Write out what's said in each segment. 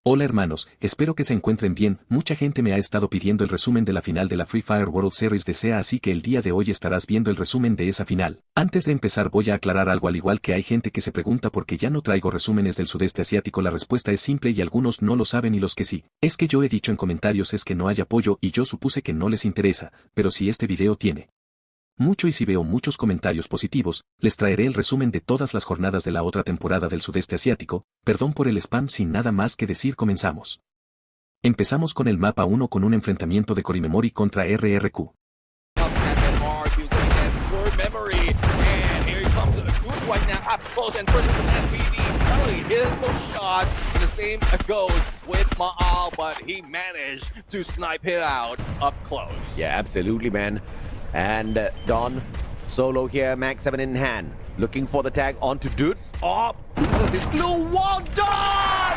Hola hermanos, espero que se encuentren bien. Mucha gente me ha estado pidiendo el resumen de la final de la Free Fire World Series de SEA, así que el día de hoy estarás viendo el resumen de esa final. Antes de empezar voy a aclarar algo. Al igual que hay gente que se pregunta por qué ya no traigo resúmenes del sudeste asiático, la respuesta es simple y algunos no lo saben, y los que sí, es que yo he dicho en comentarios es que no hay apoyo y yo supuse que no les interesa, pero si este video tiene mucho y si veo muchos comentarios positivos, les traeré el resumen de todas las jornadas de la otra temporada del sudeste asiático. Perdón por el spam, sin nada más que decir comenzamos. Empezamos con el mapa 1 con un enfrentamiento de Corimemori contra RRQ. Yeah, absolutely, man. And Don, solo here, Max 7 in hand. Looking for the tag onto Dudes. Oh, this blue wall, Don!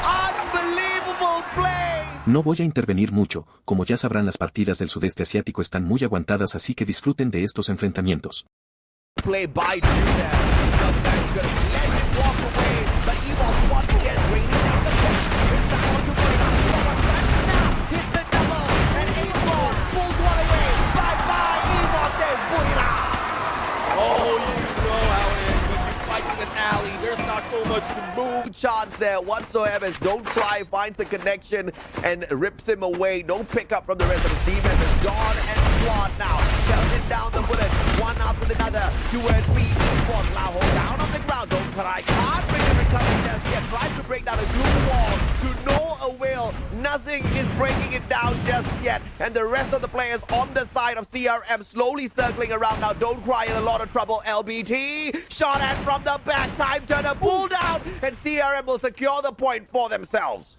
Unbelievable play! No voy a intervenir mucho, como ya sabrán las partidas del sudeste asiático están muy aguantadas, así que disfruten de estos enfrentamientos. Play by Dudes. Sometimes gonna let it walk away, but he wants one to get raining down the court. It's the one to bring up now. Hit the double, and 8-ball pulls one away. Bye-bye, Evon says Buriram. Oh, you know how it is when you're fighting an alley. There's not so much to move. Chance there whatsoever. Don't Cry finds the connection and rips him away. No pickup from the rest of the team members. Dawn and Squad now pelting down the bullet, one after another towards me. Squad Lao down on the ground. Don't Cry can't bring the recovery just yet. Tries to break down a glue wall to no avail. Nothing is breaking it down just yet. And the rest of the players on the side of CRM slowly circling around now. Don't Cry in a lot of trouble. LBT shot at from the back. Time turner pulled down, and CRM will secure the point for themselves.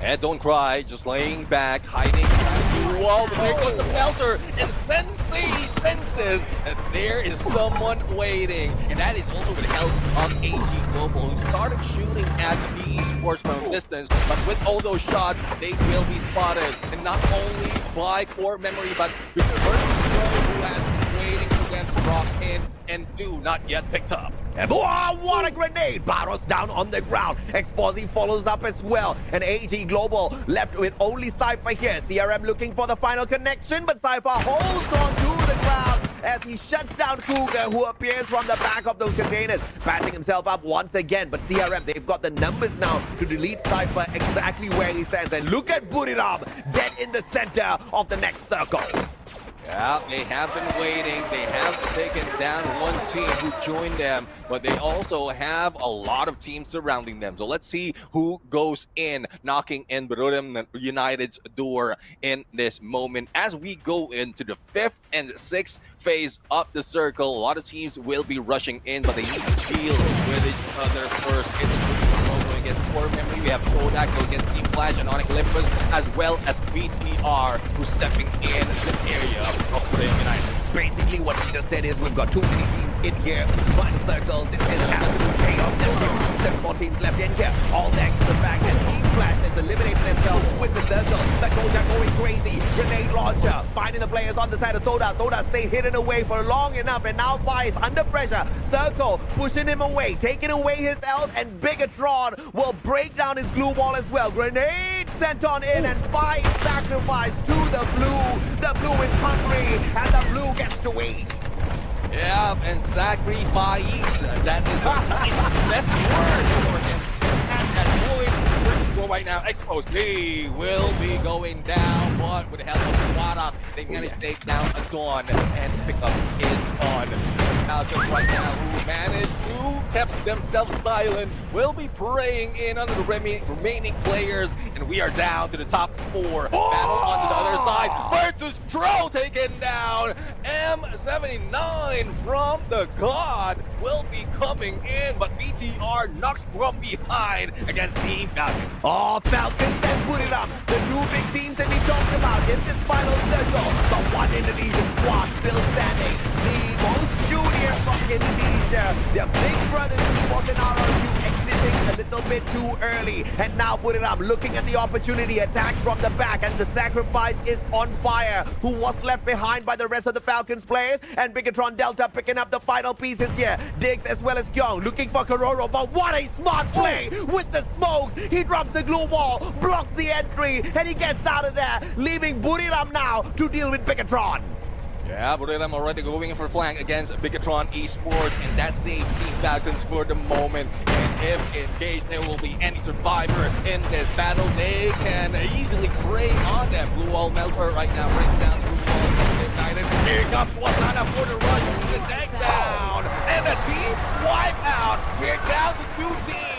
And Don't Cry, just laying back, hiding behind the wall. But there goes the Melter, and Sensei senses that there is someone waiting. And that is also with the help of AG Global, who started shooting at the PE Sports from distance. But with all those shots, they will be spotted. And not only by Core Memory, but with the Virtus who has been waiting for them to drop in and do not yet picked up. And oh, what a grenade! Barros down on the ground. Exposy follows up as well. And AG Global left with only Cypher here. CRM looking for the final connection, but Cypher holds on to the ground as he shuts down Cougar, who appears from the back of those containers, patching himself up once again. But CRM, they've got the numbers now to delete Cypher exactly where he stands. And look at Buriram, dead in the center of the next circle. Yeah, they have been waiting. They have taken down one team who joined them, but they also have a lot of teams surrounding them. So let's see who goes in, knocking in Buriram United's door in this moment. As we go into the 5th and 6th phase of the circle, a lot of teams will be rushing in, but they need to deal with each other first. In the against Core Memory, we have Kodak against Team Flash and Onyx Olympus, as well as BTR, who's stepping in the area of Buriram United. Basically, what he just said is we've got too many teams in here. One circle, this is absolute chaos. There's 7 more teams left in here. All next to the fact that Team Flash has eliminated themselves with the circle. The Kodak going crazy. Grenade launcher, finding the players on the side of Toda. Toda stayed hidden away for long enough, and now Vice under pressure. Circle pushing him away, taking away his health, and Bigatron will break down his glue wall as well. Grenade sent on in, and Vice sacrificed to the blue. The blue is hungry, and the blue gets to eat. Yeah, and sacrifice. That is a nice best word for him. At that point, right now, exposed. They will be going down, but with the help of Wada, they managed to take down a Dawn and pick up his on. Now, just right now, who managed to kept themselves silent, will be praying in under the remaining players, and we are down to the top 4. Battle on the other side. Virtus Pro taken down. M79 from the God will be coming in, but BTR knocks from behind against Team Falcons. Oh, Falcons and Buriram, the 2 big teams that we talked about in this final circle. The one Indonesian squad still standing. The most junior from Indonesia. Their big brothers who was in RRQ exit things a little bit too early. And now Buriram looking at the opportunity, attacks from the back, and the sacrifice is on fire. Who was left behind by the rest of the Falcons players, and Bigatron Delta picking up the final pieces here. Diggs as well as Kyung looking for Kororo, but what a smart play with the smokes. He drops the glue wall, blocks the entry, and he gets out of there, leaving Buriram now to deal with Bigatron. Yeah, Buriram already going for flank against Bigatron Esports, and that saves Team Falcons for the moment. And if in case there will be any survivor in this battle, they can easily prey on them. Blue Wall Melter right now breaks down Blue Wall. United. Here comes Wasana for the rush to the takedown, and a team wipeout. We're down to 2 teams.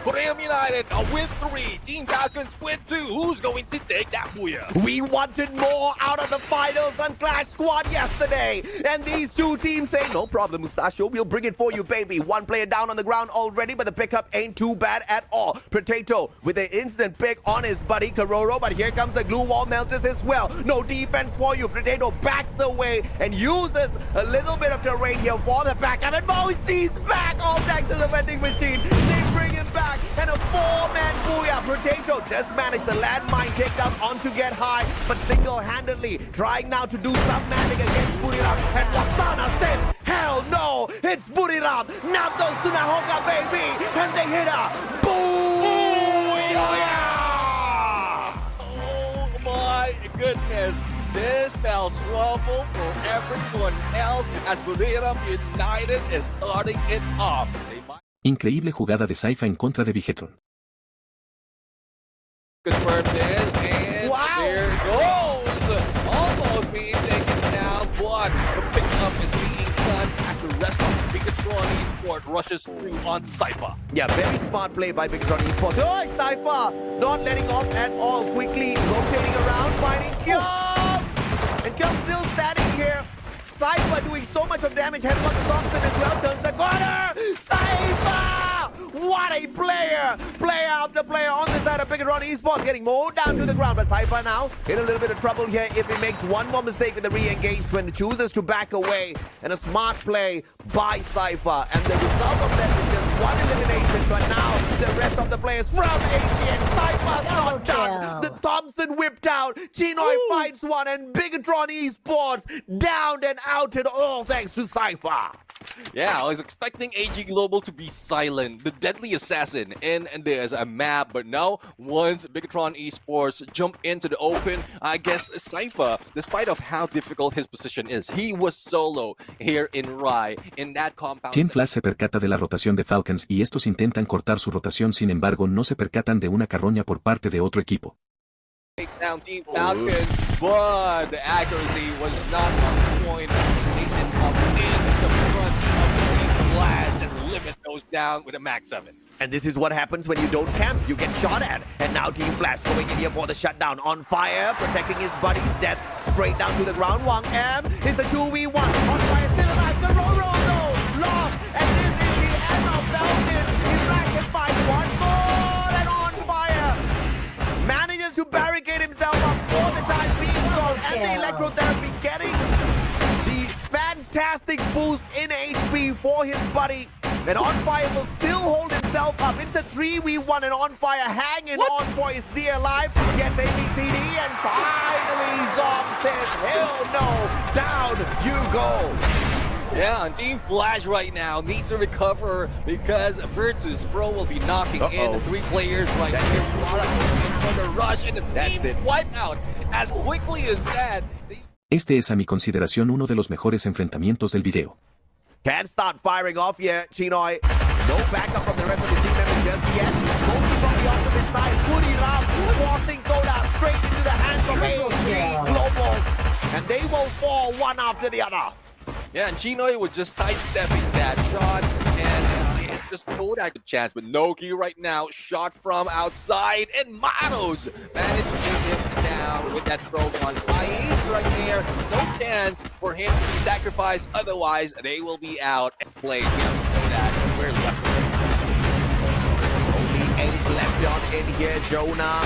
Buriram United with 3, Team Falcons with 2. Who's going to take that booyah? We wanted more out of the finals on Clash Squad yesterday, and these 2 teams say, no problem, Mustachio, we'll bring it for you, baby. 1 player down on the ground already, but the pickup ain't too bad at all. Potato with an instant pick on his buddy Kororo, but here comes the glue wall melters as well. No defense for you. Potato backs away and uses a little bit of terrain here for the backup, and Moise's back, all thanks to the vending machine. They bring him back, and a 4-man booyah. Potato just managed the landmine takedown onto Get High, but single-handedly trying now to do some magic against Buriram, and Wasana said, hell no, it's Buriram. Now goes to Nahoka, baby, and they hit her. Booyah! Oh my goodness. This spells trouble for everyone else as Buriram United is starting it off. They might Increíble jugada de Saifa en contra de Bigetron. confirm this, and Wow. there it goes. Almost being taken down, but the pickup is being done as the rest of Bigatron Esports rushes through on Saifa. Yeah, very smart play by Bigatron Esports. Oh, Saifa not letting off at all. Quickly rotating around, finding Kyung. And Kyung still standing here. Saifa doing so much of damage. Head on Thompson as well. Turns the corner. Saifa! What a player! Player after player on the side of Bigatron Esports getting more down to the ground. But Saifa now in a little bit of trouble here if he makes one more mistake with the re-engagement. Chooses to back away. And a smart play by Saifa. And the result of that is just 1 elimination. But now the rest of the players from ACN. Saifa's not done. The Thompson whipped out. Chinoy finds one. And Bigatron Esports downed and outed, all thanks to Saifa. Yeah, I was expecting AG Global to be silent, the deadly assassin in this map, but no, once Bigatron Esports jump into the open, I guess Saifa, despite of how difficult his position is, he was solo here in Rai, in that compound. Team Flash se percata de la rotación de Falcons y estos intentan cortar su rotación, sin embargo no se percatan de una carroña por parte de otro equipo. Down Team Falcons, but the accuracy was not on point. Nathan up in the front of the Team Flash and limit those down with a max 7. And this is what happens when you don't camp. You get shot at. And now Team Flash going in here for the shutdown. On fire, protecting his buddy's death. Straight down to the ground. Wang M is a 2v1. On fire, still alive. Kororo, no. Lost. And this is the end of Falcon. He's back and fight one more. And on fire. Manages to barricade himself up for the time being. And the electrotherapy getting the fantastic boost in HP for his buddy. And On Fire will still hold himself up. It's a 3v1 and On Fire hanging on for his dear life. Gets ABCD and finally Zom says, hell no, down you go. Yeah, and Team Flash right now needs to recover because Virtus Pro will be knocking in 3 players right here. Product in for the rush and the team wipeout as quickly as that. Este es a mi consideración uno de los mejores enfrentamientos del video. Can start firing off here, Chinoy. No backup from the rest of the team members just yet. Mostly from the opposite side. Buriram forcing Soda straight into the hands of AG Global. And they will fall one after the other. Yeah, and Chinoy was just sidestepping that shot, and it's just Kodak a chance, but Noki right now, shot from outside, and Manos managed to take him down with that throw on Ice right there. No chance for him to be sacrificed, otherwise they will be out and play here. Kodak, we're left. Only 8 left on in here, Jonah.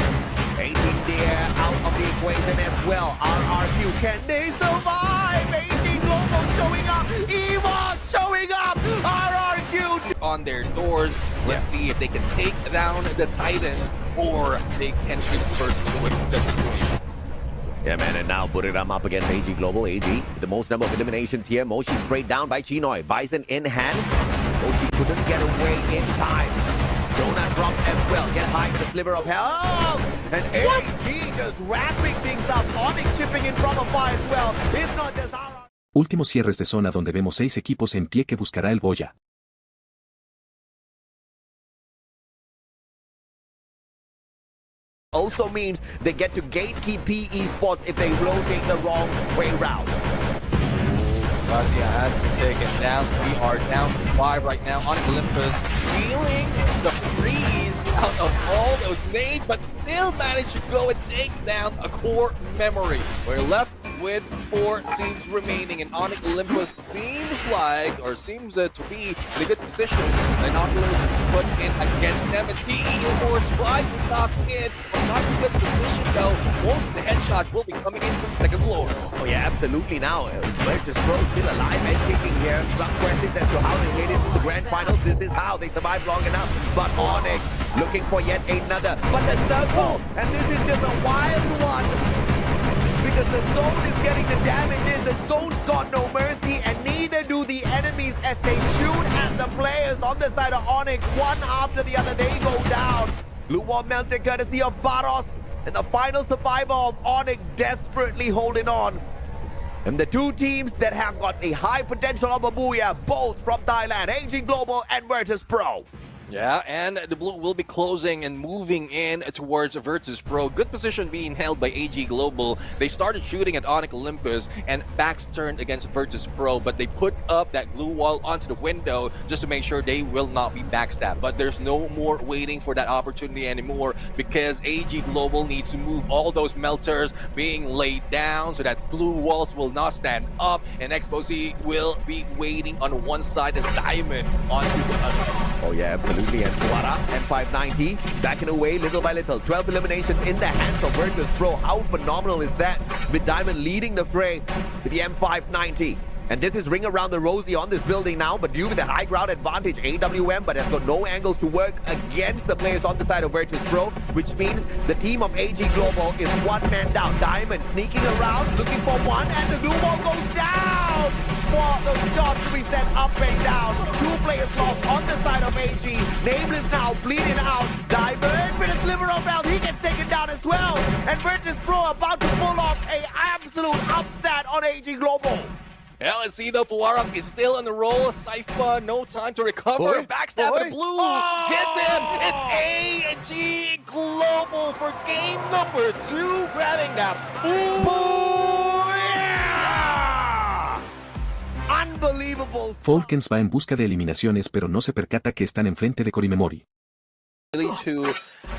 8 in there, out of the equation as well. RRQ, can they survive? 18 Global showing up. Evo showing up. RRQ. work on their doors. Let's see if they can take down the Titans or they can reverse the situation. Yeah, man, and now Buriram up against AG Global. AG, the most number of eliminations here. Moshi sprayed down by Chinoy. Bison in hand. Moshi couldn't get away in time. Donut drop as well. Get high to the sliver of hell. And AG just wrapping things up. Onyx chipping in from afar as well. It's not just our... Últimos cierres de zona donde vemos 6 equipos en pie que buscará el Boya. Also means they get to gatekeep PE spots if they rotate the wrong way round. Garcia has been taken down. We are down to 5 right now on Olympus. Feeling the freeze out of all those nades, but still managed to go and take down a core memory. We're left with 4 teams remaining, and Onyx Olympus seems to be in a good position. Binoculars put in against them, and PE Sports tries to knock in, but not in a good position though. Most of the headshots will be coming in from the second floor. Oh yeah, absolutely now. Virtus Pro still alive and kicking here. Some questions as to how they made it to the grand finals. This is how they survived long enough. But Onyx looking for yet another. But the circle, and this is just a wild one. Because the zone is getting the damage in. The zone's got no mercy, and neither do the enemies as they shoot at the players on the side of Onyx. One after the other, they go down. Blue wall melted courtesy of Baros. And the final survivor of Onyx desperately holding on. And the 2 teams that have got a high potential of a booyah, both from Thailand, AG Global and Virtus Pro. Yeah, and the blue will be closing and moving in towards Virtus Pro. Good position being held by AG Global. They started shooting at Onyx Olympus and backs turned against Virtus Pro, but they put up that blue wall onto the window just to make sure they will not be backstabbed. But there's no more waiting for that opportunity anymore because AG Global needs to move all those melters being laid down so that blue walls will not stand up, and Exposé will be waiting on one side as Diamond onto the other. Oh yeah, absolutely. And Fuara and 590 backing away little by little. 12 eliminations in the hands of Virtus Pro. How phenomenal is that? With Diamond leading the fray with the M590. And this is ring around the rosy on this building now, but due to the high ground advantage, AWM, but has got no angles to work against the players on the side of Virtus Pro, which means the team of AG Global is 1 man down. Diamond sneaking around, looking for one, and the blue wall goes down for the shots to be sent up and down. 2 players lost on the side of AG. Nameless now bleeding out. Diamond with a sliver of health, he gets taken down as well. And Virtus Pro about to pull off an absolute upset on AG Global. Yeah, let's see though, Buriram is still on the roll. Sypha, no time to recover. Backstab with blue. Gets him. It's AG Global for game number 2. Grabbing that. Yeah! Unbelievable. Falcons va en busca de eliminaciones pero no se percata que están enfrente de Corimemori. Really to,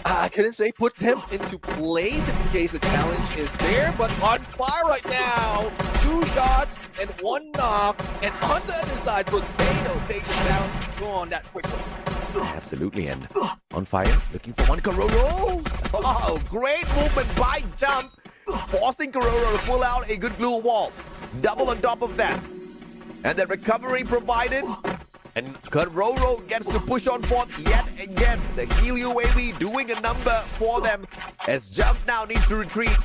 I couldn't say put them into place in case the challenge is there, but on fire right now. 2 shots and 1 knock, and on the other side, Potato takes it down. Go on that quickly. Absolutely, and on fire, looking for one Kororo. Oh, great movement by Jump, forcing Kororo to pull out a good blue wall. Double on top of that. And the recovery provided. And Kororo gets to push on forth yet again. The heal UAV doing a number for them as Jump now needs to retreat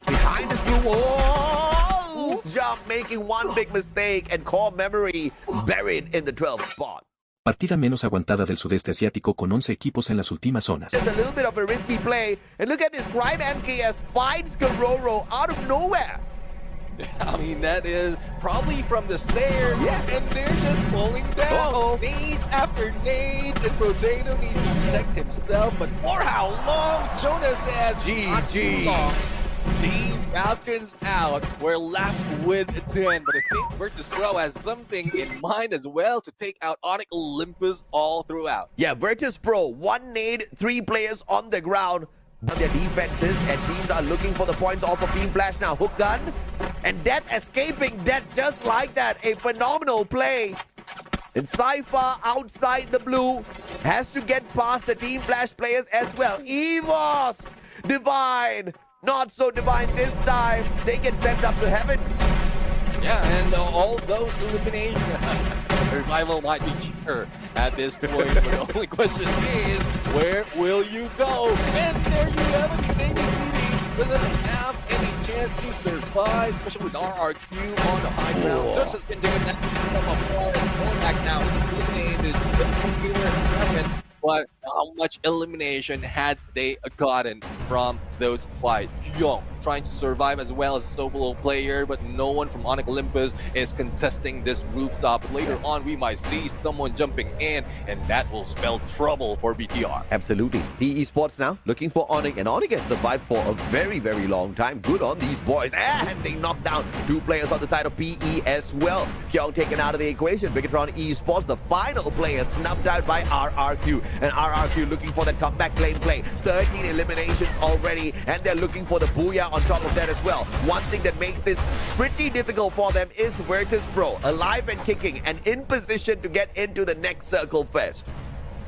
behind his blue wall. Jump making one big mistake and core memory buried in the 12th spot. Partida menos aguantada del sudeste asiático con 11 equipos en las últimas zonas. It's a little bit of a risky play. And look at this, Prime MKS finds Kororo out of nowhere. I mean, that is probably from the stairs, and they're just falling down. Nades after nades, and Potato needs to protect himself, but for how long? Jonas says GG. Team Falcons out. We're left with 10, but I think Virtus Pro has something in mind as well to take out Onyx Olympus all throughout. Yeah, Virtus Pro, 1 nade, 3 players on the ground. Their defenses and teams are looking for the points off of Team Flash now. Hook gun and Death escaping. Death just like that. A phenomenal play. And Sypha outside the blue has to get past the Team Flash players as well. EVOS Divine. Not so divine this time. They get sent up to heaven. Yeah, and all those eliminations survival might be cheaper at this point. But the only question is, where will you go? And there you have it, Canadian City doesn't have any chance to survive, especially with RRQ on the high ground. Just has been taken down from a forest back now. Eliminated is but how much elimination had they gotten from those fights? Young trying to survive as well as a solo player, but no one from Onyx Olympus is contesting this rooftop. Later on, we might see someone jumping in, and that will spell trouble for BTR. Absolutely. The esports now looking for Onyx, and Onyx has survived for a very, very long time. Good on these boys, and they knocked down 2 players on the side of PE as well. Kyung taken out of the equation. Bigatron esports, the final player snuffed out by RRQ, and RRQ looking for that comeback lane play. 13 eliminations already, and they're looking for the booyah on top of that as well. One thing that makes this pretty difficult for them is Virtus Pro, alive and kicking and in position to get into the next circle first.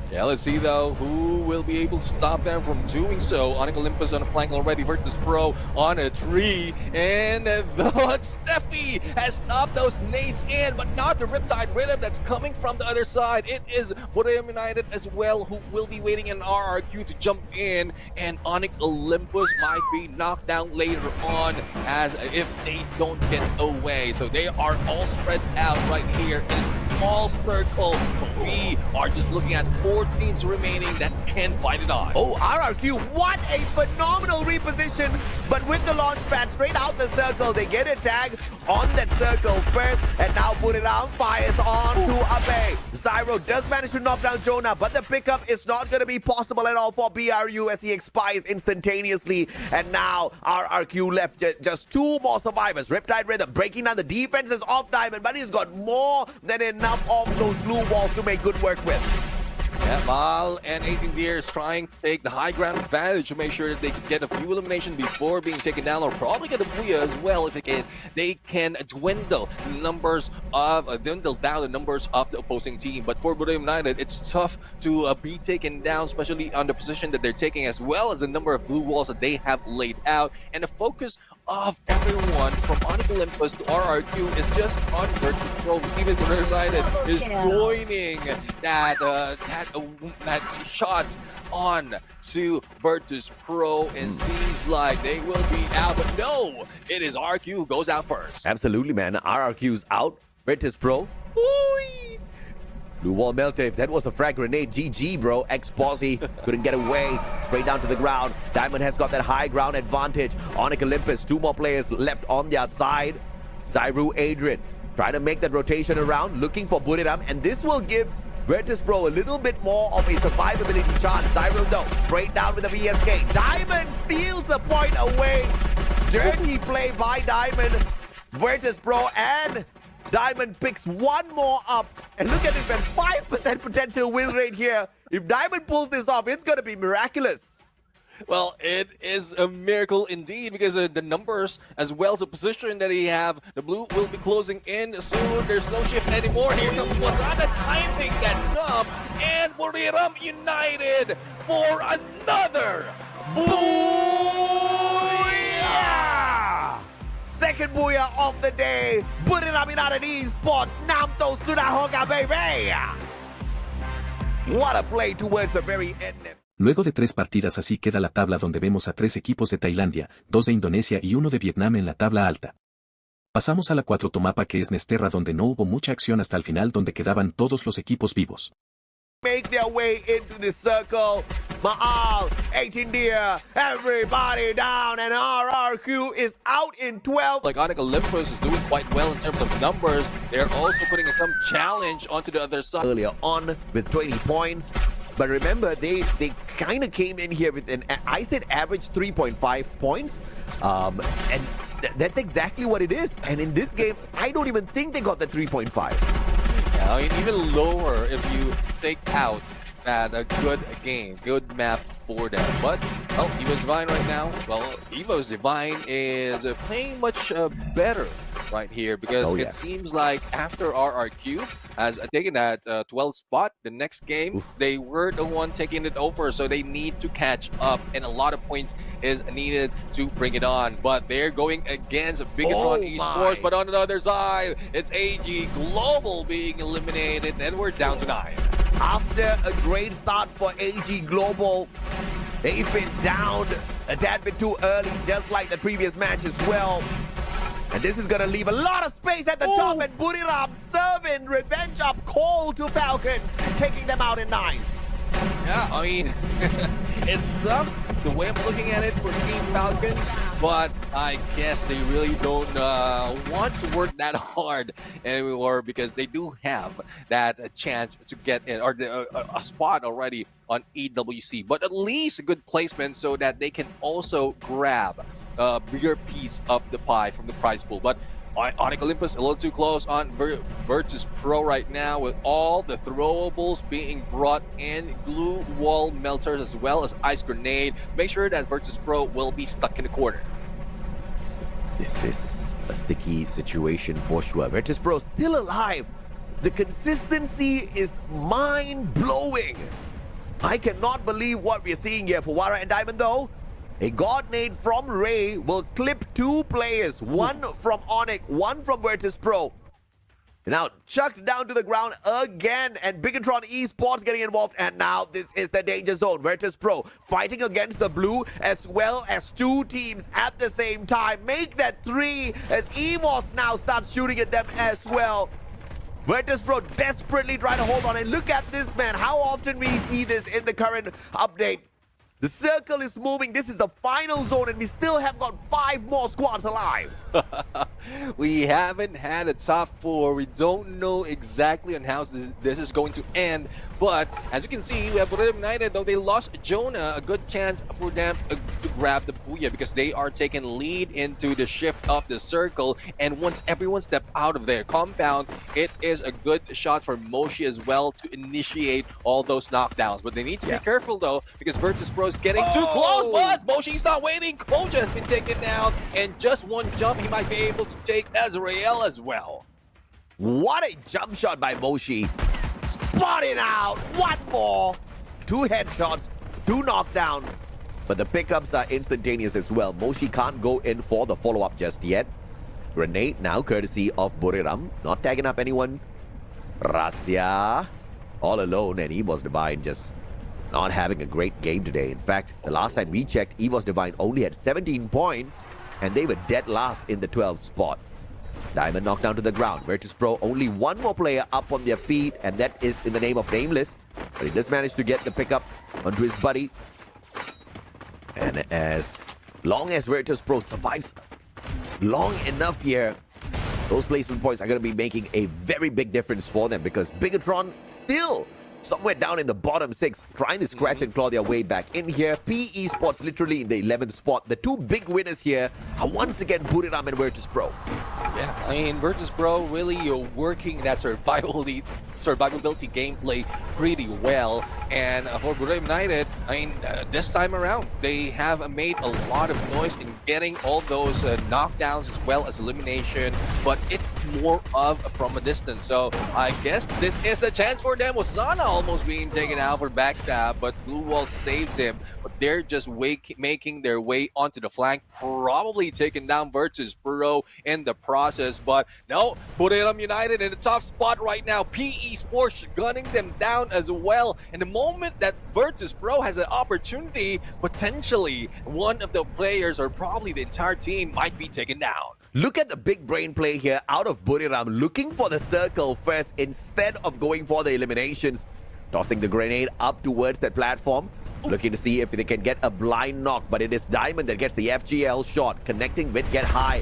Yeah, let's see though who will be able to stop them from doing so. Onyx Olympus on a flank already, Virtus Pro on a tree, and Steffi has stopped those nades in, but not the Riptide Rhythm that's coming from the other side. It is Buriram United as well who will be waiting in RRQ to jump in, and Onyx Olympus might be knocked down later on as if they don't get away. So they are all spread out right here in this small circle. We are just looking at 4 teams remaining that can fight it on. Oh, RRQ, what a phenomenal reposition. But with the launch pad straight out the circle, they get a tag on that circle first, and now Buriram fires on to Abe. Zyro does manage to knock down Jonah, but the pickup is not going to be possible at all for BRU as he expires instantaneously. And now RRQ left just 2 more survivors. Riptide Rhythm breaking down the defenses of Diamond, but he's got more than enough of those blue walls to make good work with. Yeah, Mal and 18 Deers trying to take the high ground advantage to make sure that they can get a few eliminations before being taken down, or probably get a booyah as well if they can dwindle down the numbers of the opposing team. But for Buriram United, it's tough to be taken down, especially on the position that they're taking, as well as the number of blue walls that they have laid out. And the focus of everyone from Onyx Olympus to RRQ is just on Virtus Pro. Even Buriram United is joining that shot on to Virtus Pro, and seems like they will be out. But no, it is RRQ who goes out first. Absolutely, man. RRQ's out. Virtus Pro. Ooh. Blue wall melted. That was a frag grenade. GG, bro. Ex-Posse couldn't get away. Straight down to the ground. Diamond has got that high ground advantage. Onyx Olympus, 2 more players left on their side. Zyru, Adrian trying to make that rotation around, looking for Buriram, and this will give Virtus Pro a little bit more of a survivability chance. Zyro though, straight down with the VSK. Diamond steals the point away. Dirty play by Diamond. Virtus Pro and Diamond picks 1 more up. And look at this, man, 5% potential win rate here. If Diamond pulls this off, it's going to be miraculous. Well, it is a miracle indeed, because the numbers as well as the position that he have, the blue will be closing in soon. There's no shift anymore. Here comes Wasana timing that jump, and Buriram United for another booyah! Second booyah of the day. Buriram United esports. Namto Sudahoga, baby. What a play towards the very end. Luego de 3 partidas así queda la tabla, donde vemos a 3 equipos de Tailandia, 2 de Indonesia y 1 de Vietnam en la tabla alta. Pasamos a la 4 mapa, que es Nesterra, donde no hubo mucha acción hasta el final, donde quedaban todos los equipos vivos. Make their way into the circle. Maal, 18 Deer, everybody down, and RRQ is out in 12. Like Onyx Olympus is doing quite well in terms of numbers. They're also putting some challenge onto the other side. Earlier on with 20 points. But remember, they kind of came in here with I said average 3.5 points. And that's exactly what it is. And in this game, I don't even think they got the 3.5. Yeah, I mean, even lower if you take out that a good game, good map for them. But, well, Evo's Divine right now, well, Evo's Divine is playing much better right here, because it seems like after RRQ has taken that 12th spot, the next game, they were the one taking it over, so they need to catch up, and a lot of points is needed to bring it on. But they're going against Bigatron Esports, but on the other side, it's AG Global being eliminated, and we're down to 9. After a great start for AG Global, they've been down a tad bit too early, just like the previous match as well. And this is going to leave a lot of space at the top, and Buriram serving revenge up call to Falcons, taking them out in 9. Yeah, I mean, it's tough the way I'm looking at it for Team Falcons, but I guess they really don't want to work that hard anymore, because they do have that chance to get in, or a spot already on EWC, but at least a good placement so that they can also grab a bigger piece of the pie from the prize pool. But Ionic Olympus a little too close on Virtus Pro right now, with all the throwables being brought in, glue wall melters as well as ice grenade. Make sure that Virtus Pro will be stuck in the corner. This is a sticky situation for sure. Virtus Pro still alive. The consistency is mind-blowing. I cannot believe what we're seeing here for Wara and Diamond, though. A God Nade from Ray will clip 2 players, one from Onyx, one from Virtus Pro. Now chucked down to the ground again, and Bigatron Esports getting involved, and now this is the danger zone. Virtus Pro fighting against the blue as well as 2 teams at the same time. Make that 3 as EVOS now starts shooting at them as well. Virtus Pro desperately trying to hold on, and look at this, man. How often we see this in the current update. The circle is moving. This is the final zone, and we still have got 5 more squads alive. We haven't had a top 4. We don't know exactly on how this is going to end. But as you can see, we have Buriram United, though they lost Jonah, a good chance for them to grab the Booyah, because they are taking lead into the shift of the circle. And once everyone steps out of their compound, it is a good shot for Moshi as well to initiate all those knockdowns. But they need to be careful, though, because Virtus Pro is getting too close. But Moshi's not waiting. Koja has been taken down, and just one jump, he might be able to take Azrael as well. What a jump shot by Moshi. Spotting out. One more. 2 headshots, 2 knockdowns. But the pickups are instantaneous as well. Moshi can't go in for the follow-up just yet. Grenade now courtesy of Buriram. Not tagging up anyone. Rasya all alone, and EVOS Divine just not having a great game today. In fact, the last time we checked, EVOS Divine only had 17 points, and they were dead last in the 12th spot. Diamond knocked down to the ground. Virtus Pro only 1 more player up on their feet, and that is in the name of Nameless. But he just managed to get the pickup onto his buddy. And as long as Virtus Pro survives long enough here, those placement points are going to be making a very big difference for them, because Bigatron still somewhere down in the bottom 6, trying to scratch and claw their way back in here. PE Sports literally in the 11th spot. The 2 big winners here are once again Buriram and Virtus Pro. Yeah, I mean, Virtus Pro really working that survivability gameplay pretty well. And for Buriram United, I mean, this time around, they have made a lot of noise in getting all those knockdowns as well as elimination, but it's more of from a distance. So I guess this is the chance for them. Wasana almost being taken out for backstab, but Blue Wall saves him. But they're just making their way onto the flank, probably taking down Virtus Pro in the process. But no, Buriram United in the top spot right now. PE Sports gunning them down as well. And the moment that Virtus Pro has an opportunity, potentially one of the players or probably the entire team might be taken down. Look at the big brain play here out of Buriram, looking for the circle first instead of going for the eliminations. Tossing the grenade up towards that platform, looking to see if they can get a blind knock, but it is Diamond that gets the FGL shot, connecting with Get High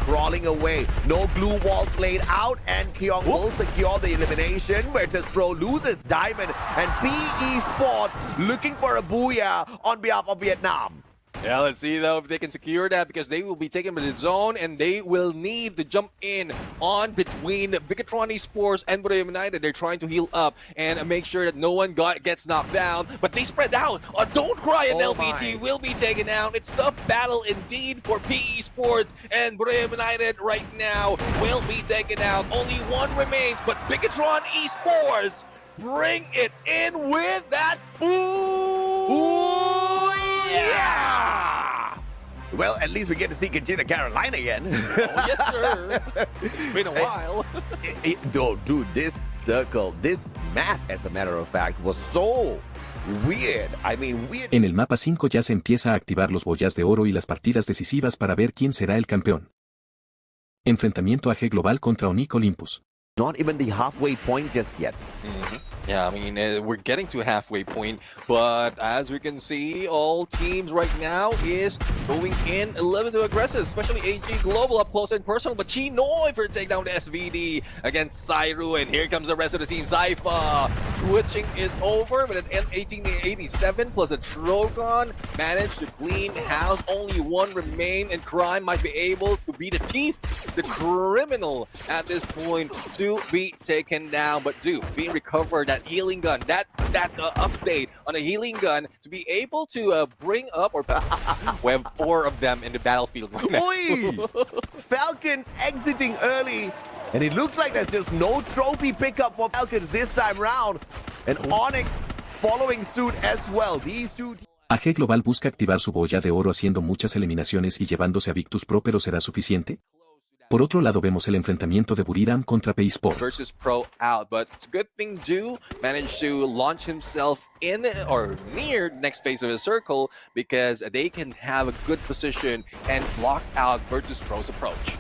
crawling away. No glue wall played out, and Keong will secure the elimination. Virtus Pro loses Diamond, and PE Sport looking for a booyah on behalf of Vietnam. Yeah, let's see though if they can secure that, because they will be taken by the zone and they will need to jump in on between Bigatron Esports and Buriram United. They're trying to heal up and make sure that no one gets knocked down, but they spread out. Don't Cry and LBT will be taken out. It's tough battle indeed for PE Sports, and Buriram United right now will be taken out. Only one remains, but Bigatron Esports bring it in with that Ooh, yeah! Well, at least we get to see Conchita Carolina again. Oh, yes, sir. It's been a while. Dude, this circle, this map, as a matter of fact, was so weird. I mean, weird. En el mapa 5 ya se empieza a activar los boyas de oro y las partidas decisivas para ver quién será el campeón. Enfrentamiento AG Global contra Onic Olympus. Not even the halfway point just yet. Yeah, I mean, we're getting to halfway point, but as we can see, all teams right now is going in a little bit aggressive, especially AG Global up close and personal, but Chinoy for take down the SVD against Sairu, and here comes the rest of the team. Saifa switching it over, but at N1887 plus a Trogon managed to clean house. Only one remain, and Crime might be able to be the thief, the criminal at this point, to be taken down, but do be recovered that healing gun, that update on a healing gun to be able to bring up, or we have 4 of them in the battlefield right now. Oi! Falcons exiting early, and it looks like there's just no trophy pickup for Falcons this time round, and Onic following suit as well. These two AG Global busca activar su boya de oro haciendo muchas eliminaciones y llevándose a Victus Pro, pero ¿será suficiente? Por otro lado vemos el enfrentamiento de Buriram contra PE Sports. Versus Pro out, but it's a good thing Ju managed to launch himself in or near the next phase of the circle, because they can have a good position and block out Virtus Pro's approach.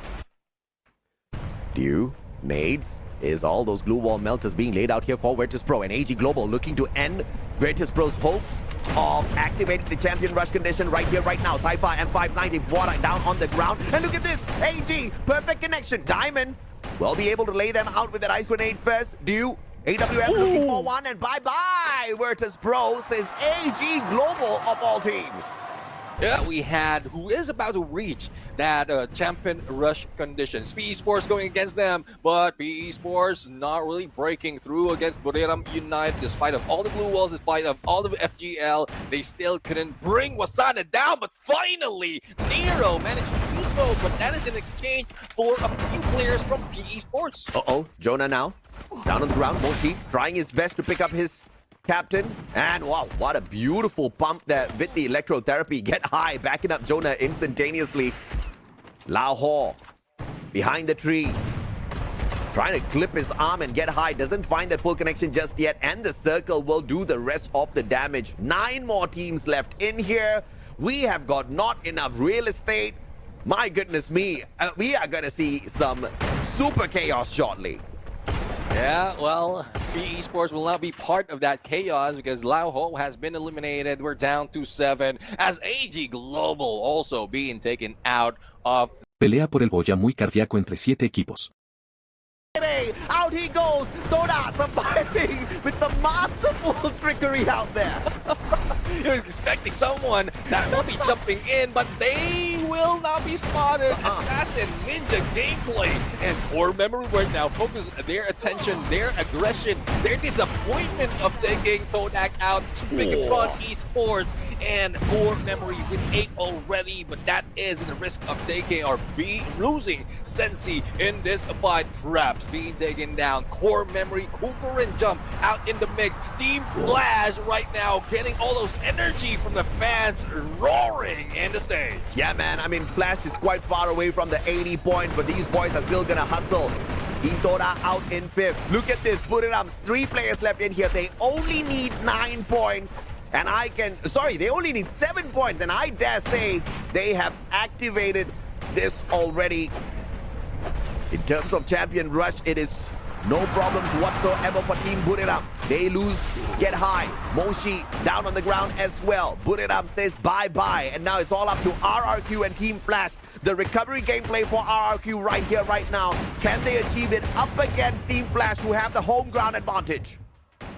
Dew, nades, is all those glue wall melters being laid out here for Virtus Pro, and AG Global looking to end Virtus Pro's hopes of activating the champion rush condition right here, right now. Sci-Fi M594 down on the ground. And look at this, AG, perfect connection. Diamond will be able to lay them out with that ice grenade first. Dew, AWM looking for one, and bye-bye, Virtus Pro, says AG Global of all teams. Yeah, we had who is about to reach that champion rush condition. PE Sports going against them, but PE Sports not really breaking through against Buriram United. Despite of all the blue walls, despite of all the FGL, they still couldn't bring Wasana down. But finally, Nero managed to do so, but that is in exchange for a few players from PE Sports. Uh-oh, Jonah now down on the ground. Moshi trying his best to pick up his captain, and wow, what a beautiful pump there with the electrotherapy. Get high, backing up Jonah instantaneously. Lao Ho behind the tree, trying to clip his arm and get high. Doesn't find that full connection just yet, and the circle will do the rest of the damage. 9 more teams left in here. We have got not enough real estate. My goodness me, we are gonna see some super chaos shortly. Yeah, well, PE Sports will not be part of that chaos because Lao Ho has been eliminated. We're down to 7 as AG Global also being taken out of. Pelea por el boya muy cardíaco entre 7 equipos. Out he goes, Soda surviving with the masterful trickery out there. He was expecting someone that will be jumping in, but they will not be spotted. Assassin Ninja gameplay and Core Memory right now focus their attention, their aggression, their disappointment of taking Kodak out to Bigatron Esports, and Core Memory with 8 already, but that is the risk of taking or losing Sensi in this fight. Traps being taken down. Core Memory, Cooper and Jump out in the mix. Team Flash right now getting all those energy from the fans roaring in the stage. Yeah, man, I mean, Flash is quite far away from the 80 points, but these boys are still gonna hustle. Team Toda out in 5th. Look at this, Buriram, 3 players left in here. They only need 9 points. And they only need 7 points, and I dare say they have activated this already. In terms of champion rush, it is no problems whatsoever for Team Buriram. They lose, get high. Moshi down on the ground as well. Buriram says bye-bye, and now it's all up to RRQ and Team Flash. The recovery gameplay for RRQ right here, right now. Can they achieve it up against Team Flash, who have the home ground advantage?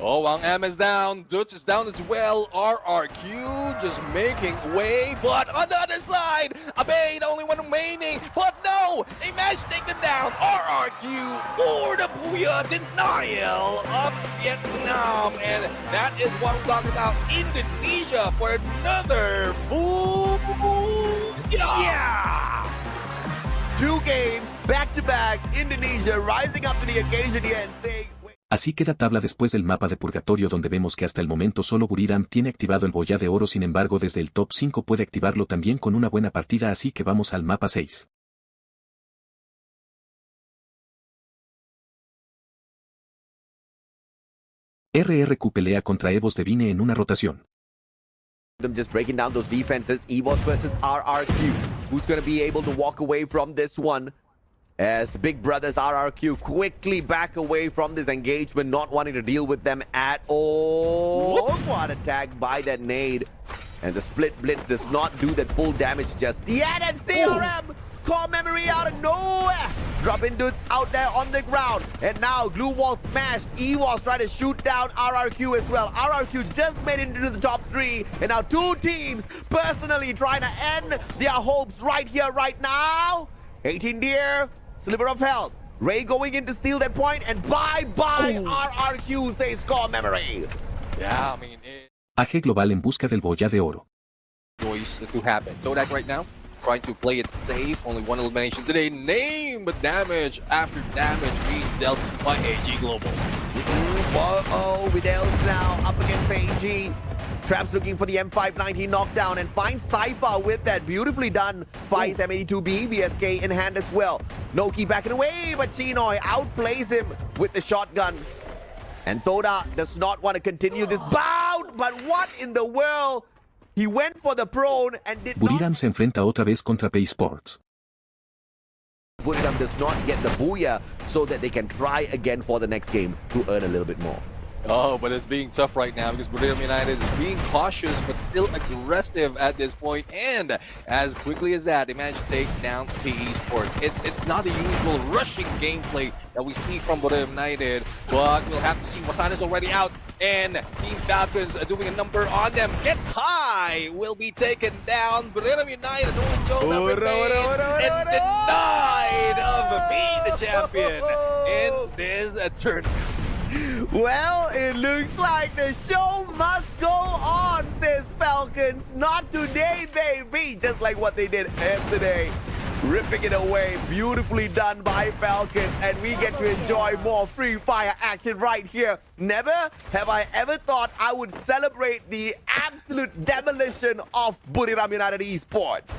Oh, Wang M is down. Dutch is down as well. RRQ just making way. But on the other side, Abe, the only one remaining. But no, they managed to take them down. RRQ for the Booyah denial of Vietnam. And that is what I'm talking about. Indonesia for another Booyah. Yeah! 2 games back-to-back. Indonesia rising up to the occasion here and saying... Así queda tabla después del mapa de purgatorio donde vemos que hasta el momento solo Buriram tiene activado el boya de oro, sin embargo desde el top 5 puede activarlo también con una buena partida, así que vamos al mapa 6. RRQ pelea contra Evos de Vine en una rotación. Them just breaking down those defenses. EVOS versus RRQ. Who's going to be able to walk away from this one? As the big brothers RRQ quickly back away from this engagement, not wanting to deal with them at all. What attack by that nade. And the split blitz does not do that full damage just yet. And CRM, core memory out of nowhere. Dropping dudes out there on the ground. And now glue wall smashed. EVOS trying to shoot down RRQ as well. RRQ just made it into the top 3. And now 2 teams personally trying to end their hopes right here, right now. 18 deer. Sliver of health. Ray going in to steal that point, and bye-bye RRQ, says core memory. Yeah, I mean, it... AG Global en busca del boya de oro. Choice to happen. Kodak right now trying to play it safe. Only 1 elimination today. Name, but damage after damage being dealt by AG Global. Uh-oh, Vidal's now up against AG. Traps looking for the M519 knockdown and finds Cypher with that. Beautifully done. Fights M82B, BSK in hand as well. Noki backing away, but Chinoy outplays him with the shotgun. And Toda does not want to continue this bout, but what in the world? He went for the prone and did Buriram not... se enfrenta otra vez contra Pay Sports. Buriram does not get the booyah so that they can try again for the next game to earn a little bit more. Oh, but it's being tough right now because Buriram United is being cautious but still aggressive at this point. And as quickly as that, they managed to take down PE Sports. It's not the usual rushing gameplay that we see from Buriram United, but we'll have to see. Wasana's already out, and Team Falcons are doing a number on them. Get High will be taken down. Buriram United only showed up and denied of being the champion in this tournament. Well, it looks like the show must go on, says Falcons. Not today, baby. Just like what they did yesterday. Ripping it away. Beautifully done by Falcons. And we get to enjoy more Free Fire action right here. Never have I ever thought I would celebrate the absolute demolition of Buriram United Esports.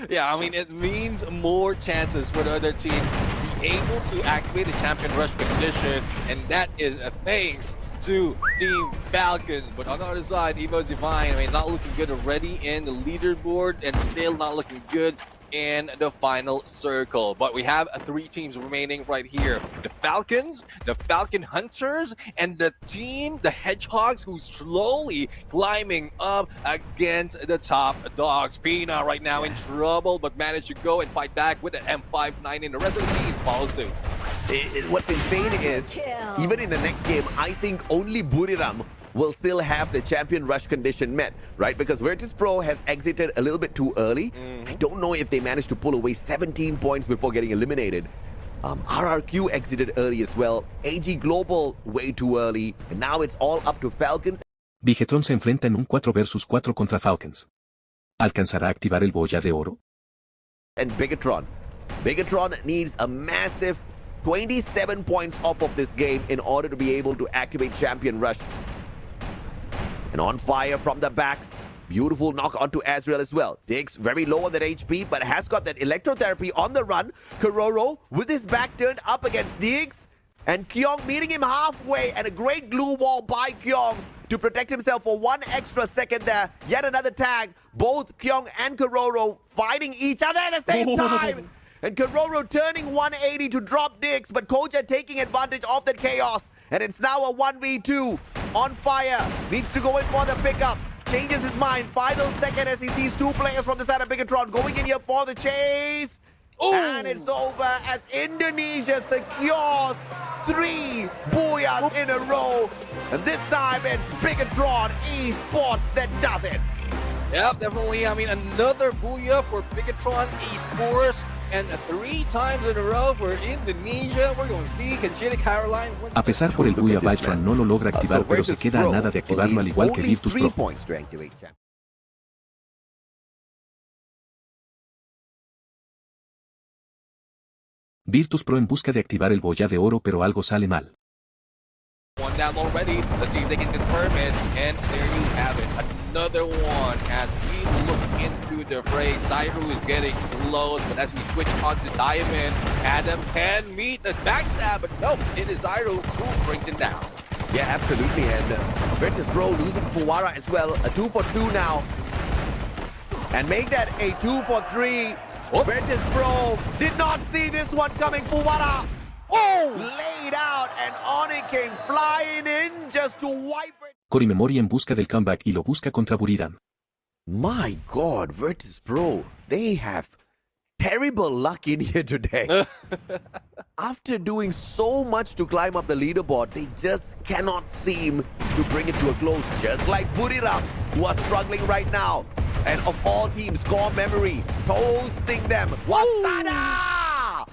Yeah, I mean, it means more chances for the other team to be able to activate the champion rush condition, and that is thanks to Team Falcons. But on the other side, Evo Divine, I mean, not looking good already in the leaderboard and still not looking good in the final circle. But we have 3 teams remaining right here: the Falcons, the Falcon Hunters, and the team, the Hedgehogs, who's slowly climbing up against the top dogs. Pina right now in trouble, but managed to go and fight back with the M59, and the rest of the teams follow suit. What's insane is, even in the next game, I think only Buriram will still have the champion rush condition met, right? Because Virtus Pro has exited a little bit too early. I don't know if they managed to pull away 17 points before getting eliminated. RRQ exited early as well. AG Global way too early. And now it's all up to Falcons. Bigetron se enfrenta en un 4 vs 4 contra Falcons. ¿Alcanzará a activar el boya de oro? And Bigetron. Bigetron needs a massive 27 points off of this game in order to be able to activate champion rush. And on fire from the back. Beautiful knock onto Azrael as well. Diggs very low on that HP, but has got that electrotherapy on the run. Kororo with his back turned up against Diggs. And Kyong meeting him halfway, and a great glue wall by Kyong to protect himself for 1 extra second there. Yet another tag. Both Kyong and Kororo fighting each other at the same time. And Kororo turning 180 to drop Diggs, but Koja taking advantage of that chaos. And it's now a 1v2. On fire. Needs to go in for the pickup. Changes his mind. Final second as he sees 2 players from the side of Bigetron going in here for the chase. Ooh. And it's over as Indonesia secures 3 booyahs in a row. And this time it's Bigatron Esports that does it. Yep, definitely. I mean, another booyah for Bigatron Esports. And 3 times in a row for Indonesia. We're going to see Conchita Caroline. A pesar por el booyah, Bytron no lo logra activar, pero se queda a nada de activarlo al igual que Virtus Pro. Virtus Pro en busca de activar el boya de oro, pero algo sale mal. One down already. Let's see if they can confirm it. And there you have it. Another one as we look into the fray. Cyro is getting close, but as we switch on to Diamond, Adam can meet the backstab, but no, it is Cyro who brings him down. Yeah, absolutely. And Virtus Pro losing Fuwara as well. A 2 for 2 now. And make that a 2 for 3. Oh. Virtus Pro did not see this one coming. Fuwara, laid out, and Onyx came flying in just to wipe it. Corimemori en busca del comeback y lo busca contra Buriram. My God, Virtus Pro, they have terrible luck in here today. After doing so much to climb up the leaderboard, they just cannot seem to bring it to a close. Just like Buriram, who are struggling right now. And of all teams, Core Memory toasting them. Wasada!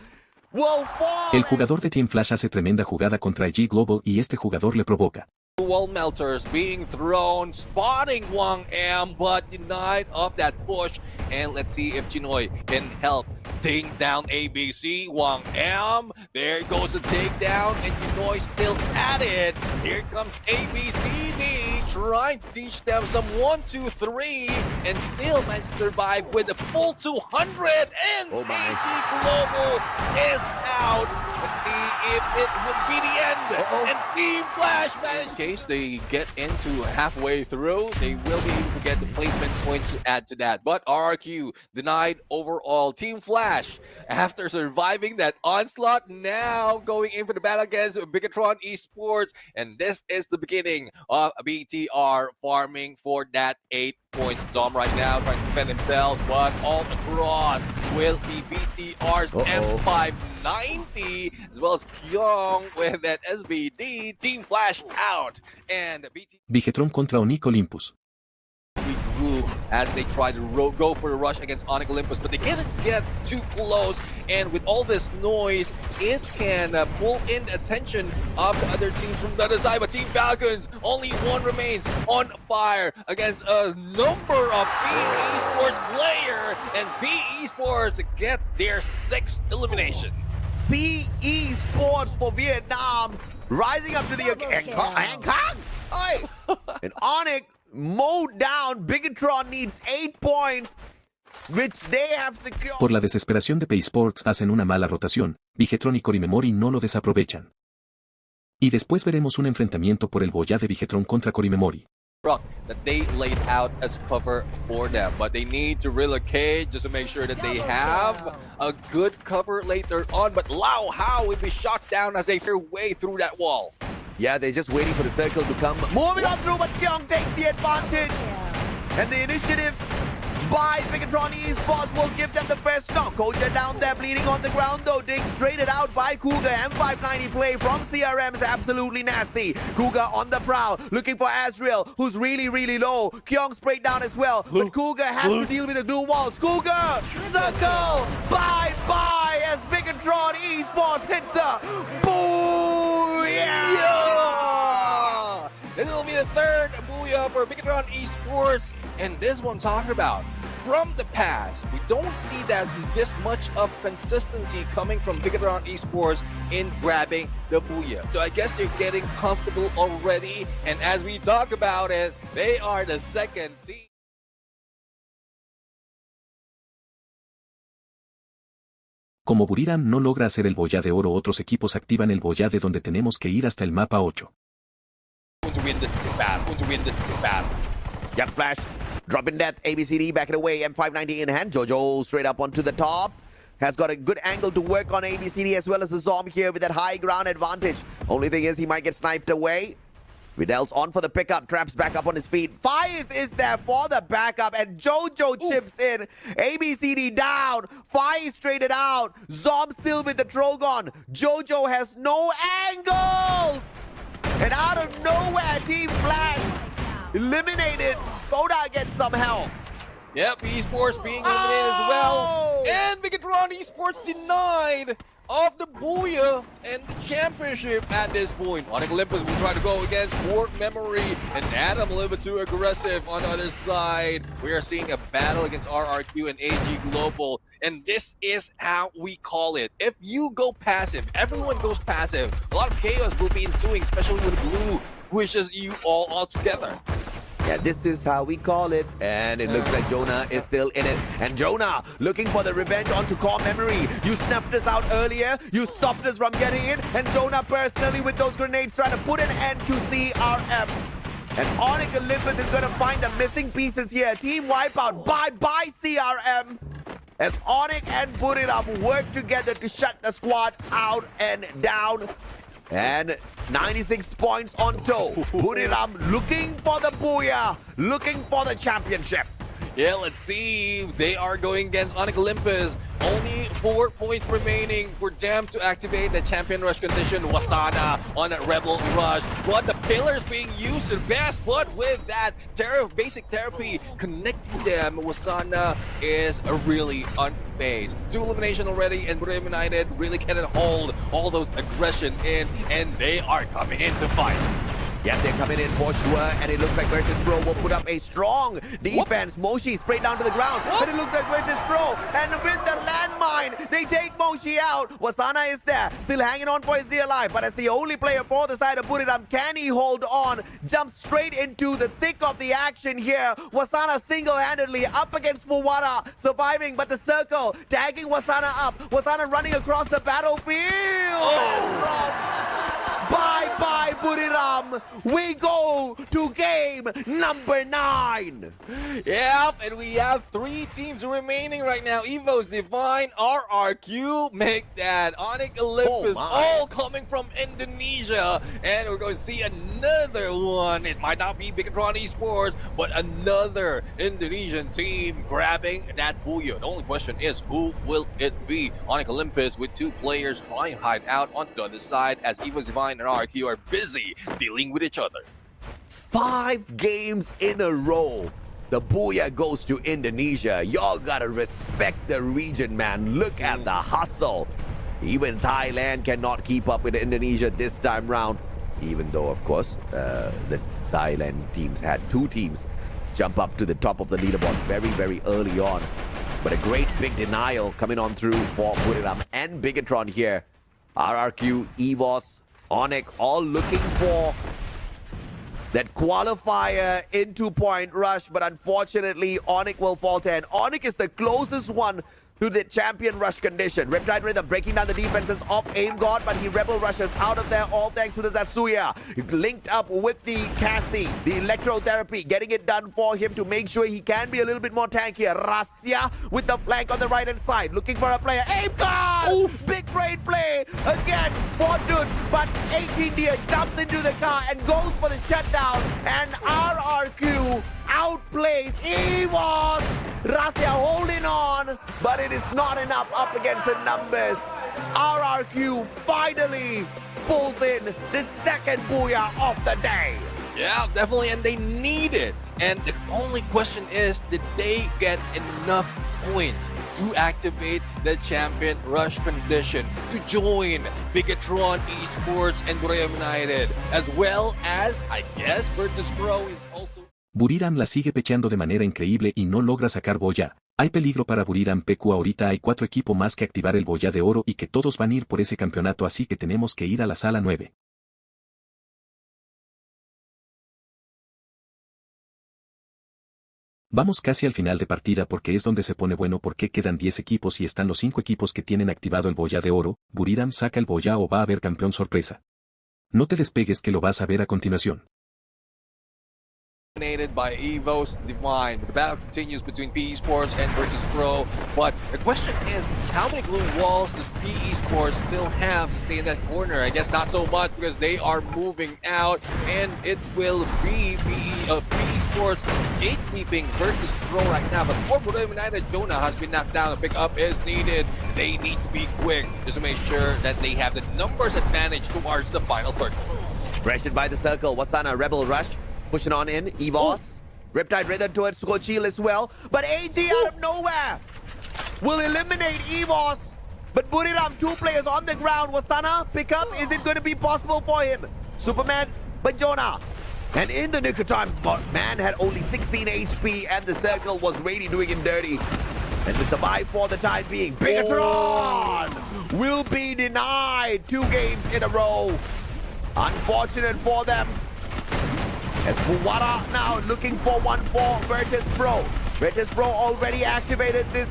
El jugador de Team Flash hace tremenda jugada contra IG Global y este jugador le provoca. Wall melters being thrown, spotting Wang Am, but denied of that push. And let's see if Chinoy can help ding down ABC. Wang Am, there goes the takedown, and Chinoy still at it. Here comes ABCD, trying to teach them some 1, 2, 3, and still managed to survive with a full 200. And AG Global is out. Let's see if it will be the end. And Team Flash managed. In case they get into halfway through, they will be able to get the placement points to add to that. But RRQ denied overall. Team Flash, after surviving that onslaught, now going in for the battle against Bigatron Esports. And this is the beginning of BTR farming for that 8 points. Zom right now trying to defend themselves, but all across will be BTR's M590, as well as Kyong with that SBD. Team Flash out, and Bigetron contra Onyx Olympus. As they try to go for the rush against Onyx Olympus, but they can't get too close, and with all this noise, it can pull in the attention of the other teams from the other side. But Team Falcons, only one remains on fire against a number of PE Esports players, and PE Esports get their 6th elimination. PE Sports for Vietnam rising up to the and Onyx mowed down. Bigatron needs 8 points, which they have secured. Por la desesperación de PE Sports hacen una mala rotación. Bigetron y Corimemori no lo desaprovechan. Y después veremos un enfrentamiento por el boya de Bigetron contra Corimemori. That they laid out as cover for them, but they need to relocate just to make sure that they have a good cover later on. But Lao Hao will be shot down as they their way through that wall. Yeah, they're just waiting for the circle to come. Moving on through, but Kyung takes the advantage. And the initiative by Bigatron Esports will give them the first knock. Koja down there, bleeding on the ground though. Ding traded out by Cougar. M590 play from CRM is absolutely nasty. Cougar on the prowl, looking for Azrael, who's really, really low. Kyung sprayed down as well, but Cougar has to deal with the glue walls. Cougar, circle, bye-bye as Bigatron Esports hits the booyah! This will be the 3rd booyah for Bigatron Esports, and this one I'm talking about. From the past, we don't see that this much of consistency coming from Bigatron Esports in grabbing the booyah. So I guess they're getting comfortable already, and as we talk about it, they are the 2nd team. Como Buriram no logra hacer el boya de oro, otros equipos activan el boya de donde tenemos que ir hasta el mapa 8. To win this battle. Yep, Flash dropping that ABCD back and away. M590 in hand. Jojo straight up onto the top. Has got a good angle to work on ABCD as well as the Zom here with that high ground advantage. Only thing is he might get sniped away. Vidal's on for the pickup, traps back up on his feet. Faiz is there for the backup, and Jojo chips in. ABCD down. Faiz traded out. Zom still with the Trogon. Jojo has no angles. And out of nowhere, Team Flash eliminated. Soda gets some help. Yep, esports being eliminated as well. And Bigatron esports denied of the Booyah and the championship at this point. Onyx Olympus will try to go against Fort Memory, and Adam a little bit too aggressive on the other side. We are seeing a battle against RRQ and AG Global, and this is how we call it. If you go passive, everyone goes passive. A lot of chaos will be ensuing, especially when Blue squishes you all together. Yeah, this is how we call it. And it looks like Jonah is still in it. And Jonah looking for the revenge onto Core Memory. You snuffed us out earlier. You stopped us from getting it. And Jonah personally with those grenades trying to put an end to CRM. And Onyx Olympus is going to find the missing pieces here. Team wipeout. Bye-bye CRM. As Onyx and Buriram work together to shut the squad out and down. And 96 points on toe. Buriram looking for the Booyah, looking for the championship. Yeah, let's see. They are going against Onyx Olympus. Only 4 points remaining for them to activate the champion rush condition. Wasana on a rebel rush. But the pillars being used to best, but with that basic therapy connecting them, Wasana is really unfazed. 2 elimination already, and Buriram United really cannot hold all those aggression in, and they are coming in to fight. Yes, they're coming in for sure, and it looks like Virtus Pro will put up a strong defense. Moshi sprayed down to the ground, but it looks like Virtus Pro, and with the landmine, they take Moshi out. Wasana is there, still hanging on for his dear life, but as the only player for the side of Buriram, can he hold on? Jumps straight into the thick of the action here. Wasana single-handedly up against Fuwara, surviving, but the circle, tagging Wasana up. Wasana running across the battlefield. Bye-bye, Buriram. We go to game number 9. Yep, and we have 3 teams remaining right now. Evo's Divine, RRQ, make that. Onyx Olympus, all coming from Indonesia. And we're going to see another one. It might not be Bigatron Esports, but another Indonesian team grabbing that Booyah. The only question is, who will it be? Onyx Olympus with 2 players trying to hide out on the other side as Evo's Divine and RRQ are busy dealing with each other. 5 games in a row. The Booyah goes to Indonesia. Y'all gotta respect the region, man. Look at the hustle. Even Thailand cannot keep up with Indonesia this time round. Even though, of course, the Thailand teams had 2 teams jump up to the top of the leaderboard very, very early on. But a great big denial coming on through for Buriram and Bigatron here. RRQ, EVOS, Onyx all looking for that qualifier into point rush, but unfortunately Onyx will falter, and Onyx is the closest one to the champion rush condition. Riptide Rhythm breaking down the defenses of Aim God, but he rebel rushes out of there, all thanks to the Zatsuya. Linked up with the Cassie, the electrotherapy, getting it done for him to make sure he can be a little bit more tankier. Rasya with the flank on the right hand side, looking for a player. Aim God! Ooh. Big brain play again for Dude, but 18 Deer jumps into the car and goes for the shutdown, and RRQ outplays EVOS. Rasya holding on, but it is not enough up against the numbers. RRQ finally pulls in the second Booyah of the day. Yeah, definitely, and they need it. And the only question is, did they get enough points to activate the champion rush condition to join Bigatron Esports and Buriram United, as well as, I guess, Virtus Pro is also... Buriram la sigue pecheando de manera increíble y no logra sacar boya. Hay peligro para Buriram PQ, ahorita hay 4 equipos más que activar el boya de oro y que todos van a ir por ese campeonato, así que tenemos que ir a la sala 9. Vamos casi al final de partida porque es donde se pone bueno, porque quedan 10 equipos y están los 5 equipos que tienen activado el boya de oro. Buriram saca el boya o va a haber campeón sorpresa. No te despegues que lo vas a ver a continuación. Dominated by Evo's Divine. The battle continues between PE Sports and Virtus Pro. But the question is, how many glue walls does PE Sports still have to stay in that corner? I guess not so much because they are moving out, and it will be PE Sports gatekeeping Virtus Pro right now. But for Buriram United, Jonah has been knocked down. A pickup is needed. They need to be quick just to make sure that they have the numbers advantage towards the final circle. Pressured by the circle, Wasana Rebel Rush. Pushing on in, Evos. Riptide Rhythm towards Skochil as well. But AG out of nowhere will eliminate Evos. But Buriram, 2 players on the ground. Wasana, pick up. Is it going to be possible for him? Superman, but Jonah. And in the nick of time, man had only 16 HP and the circle was really doing him dirty. And to survive for the time being, Bigatron will be denied 2 games in a row. Unfortunate for them. As Fuwara now looking for one for Virtus Pro. Virtus Pro already activated this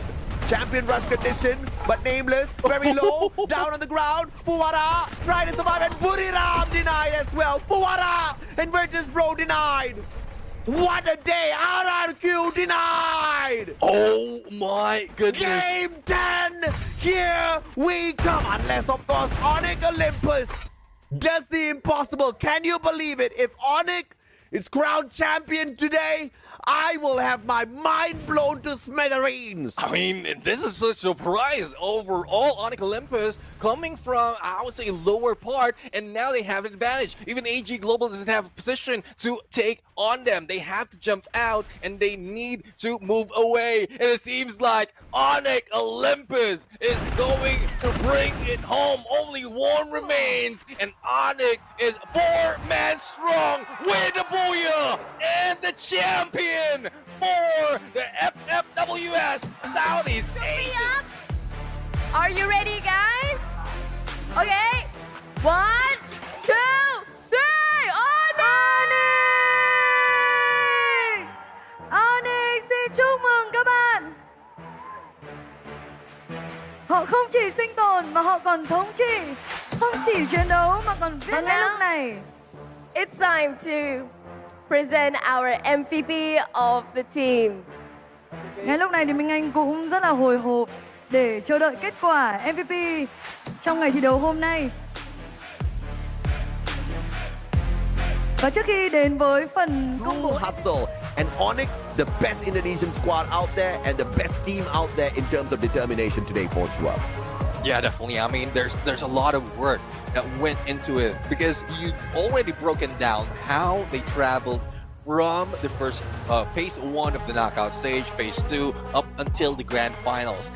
champion rush condition, but nameless, very low, down on the ground. Fuwara trying to survive, and Buriram denied as well. Fuwara and Virtus Pro denied. What a day! RRQ denied! Oh my goodness! Game 10! Here we come! Unless, of course, Onyx Olympus does the impossible. Can you believe it? If Onyx is crowned champion today, I will have my mind blown to smithereens. I mean, this is such a surprise overall. Onyx Olympus coming from, I would say, lower part, and now they have an advantage. Even AG Global doesn't have a position to take on them. They have to jump out, and they need to move away. And it seems like Onyx Olympus is going to bring it home. Only 1 remains, and Onyx is 4-man strong with the booyah and the champion for the FFWS Southeast Asia. Are you ready, guys? Okay. 1, 2, 3. Onyx! Onyx xin chúc mừng các bạn. Họ không chỉ sinh tồn mà họ còn thống trị. Không chỉ chiến đấu mà còn viết ngay lúc này. It's time to present our MVP of the team. Ngay lúc này thì Minh Anh cũng rất là hồi hộp để chờ đợi kết quả MVP trong ngày thi đấu hôm nay. Và trước khi đến với phần công bố Hustle and Onyx, the best Indonesian squad out there and the best team out there in terms of determination today for sure. Yeah, definitely. I mean, there's a lot of work that went into it because you already broken down how they traveled from the first phase 1 of the knockout stage, phase 2, up until the grand finals.